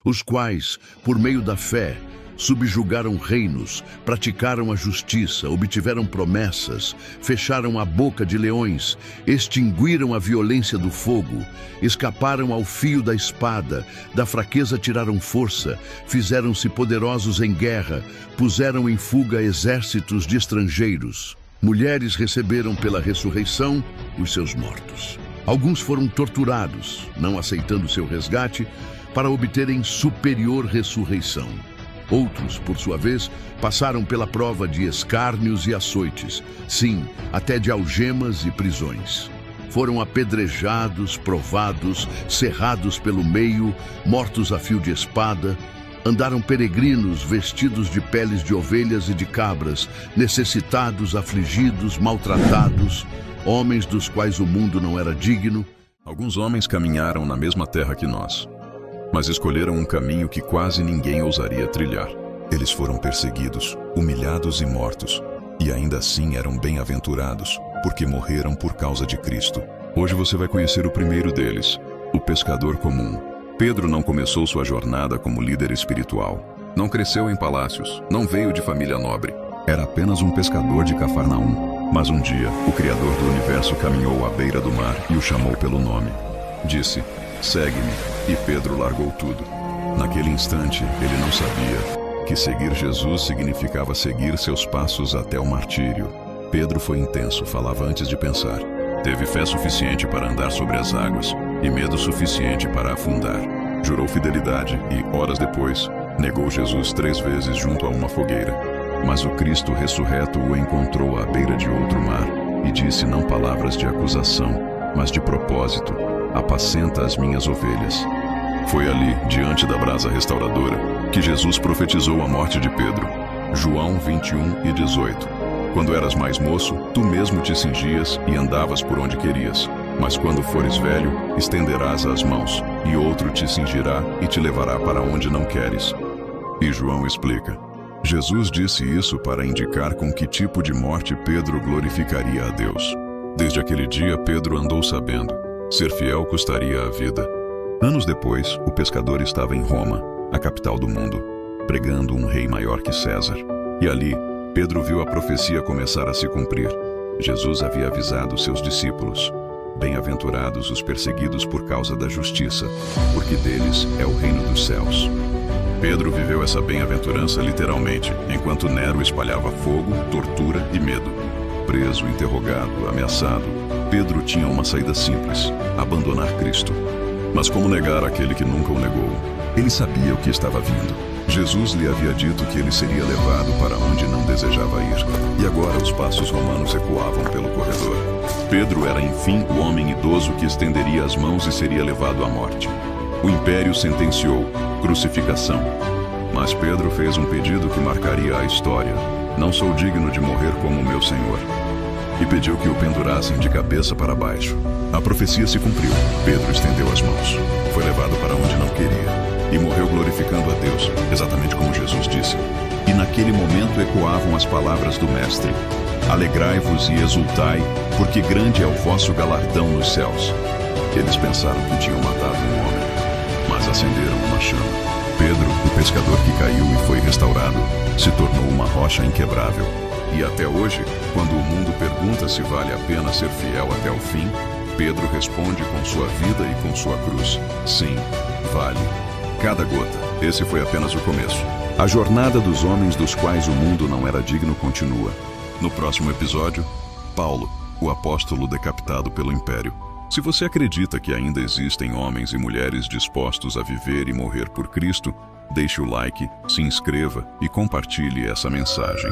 os quais, por meio da fé, subjugaram reinos, praticaram a justiça, obtiveram promessas, fecharam a boca de leões, extinguiram a violência do fogo, escaparam ao fio da espada, da fraqueza tiraram força, fizeram-se poderosos em guerra, puseram em fuga exércitos de estrangeiros. Mulheres receberam pela ressurreição os seus mortos. Alguns foram torturados, não aceitando seu resgate, para obterem superior ressurreição. Outros, por sua vez, passaram pela prova de escárnios e açoites, sim, até de algemas e prisões. Foram apedrejados, provados, cerrados pelo meio, mortos a fio de espada, andaram peregrinos vestidos de peles de ovelhas e de cabras, necessitados, afligidos, maltratados, homens dos quais o mundo não era digno. Alguns homens caminharam na mesma terra que nós, mas escolheram um caminho que quase ninguém ousaria trilhar. Eles foram perseguidos, humilhados e mortos, e ainda assim eram bem-aventurados, porque morreram por causa de Cristo. Hoje você vai conhecer o primeiro deles, o pescador comum. Pedro não começou sua jornada como líder espiritual. Não cresceu em palácios, não veio de família nobre. Era apenas um pescador de Cafarnaum. Mas um dia, o Criador do universo caminhou à beira do mar e o chamou pelo nome. Disse: "Segue-me", e Pedro largou tudo. Naquele instante, ele não sabia que seguir Jesus significava seguir seus passos até o martírio. Pedro foi intenso, falava antes de pensar. Teve fé suficiente para andar sobre as águas e medo suficiente para afundar. Jurou fidelidade e, horas depois, negou Jesus 3 vezes junto a uma fogueira. Mas o Cristo ressurreto o encontrou à beira de outro mar e disse não palavras de acusação, mas de propósito: "Apacenta as minhas ovelhas". Foi ali, diante da brasa restauradora, que Jesus profetizou a morte de Pedro. João 21:18. Quando eras mais moço, tu mesmo te cingias e andavas por onde querias. Mas quando fores velho, estenderás as mãos, e outro te cingirá e te levará para onde não queres. E João explica: Jesus disse isso para indicar com que tipo de morte Pedro glorificaria a Deus. Desde aquele dia, Pedro andou sabendo: ser fiel custaria a vida. Anos depois, o pescador estava em Roma, a capital do mundo, pregando um rei maior que César. E ali, Pedro viu a profecia começar a se cumprir. Jesus havia avisado seus discípulos: bem-aventurados os perseguidos por causa da justiça, porque deles é o reino dos céus. Pedro viveu essa bem-aventurança literalmente, enquanto Nero espalhava fogo, tortura e medo. Preso, interrogado, ameaçado, Pedro tinha uma saída simples: abandonar Cristo. Mas como negar aquele que nunca o negou? Ele sabia o que estava vindo. Jesus lhe havia dito que ele seria levado para onde não desejava ir. E agora os passos romanos ecoavam pelo corredor. Pedro era, enfim, o homem idoso que estenderia as mãos e seria levado à morte. O império sentenciou: crucificação. Mas Pedro fez um pedido que marcaria a história: não sou digno de morrer como meu Senhor. E pediu que o pendurassem de cabeça para baixo. A profecia se cumpriu. Pedro estendeu as mãos. Foi levado para onde não queria. E morreu glorificando a Deus, exatamente como Jesus disse. E naquele momento ecoavam as palavras do Mestre: alegrai-vos e exultai, porque grande é o vosso galardão nos céus. Eles pensaram que tinham matado um homem, mas acenderam uma chama. Pedro, o pescador que caiu e foi restaurado, se tornou uma rocha inquebrável. E até hoje, quando o mundo pergunta se vale a pena ser fiel até o fim, Pedro responde com sua vida e com sua cruz: sim, vale. Cada gota. Esse foi apenas o começo. A jornada dos homens dos quais o mundo não era digno continua. No próximo episódio, Paulo, o apóstolo decapitado pelo império. Se você acredita que ainda existem homens e mulheres dispostos a viver e morrer por Cristo, deixe o like, se inscreva e compartilhe essa mensagem.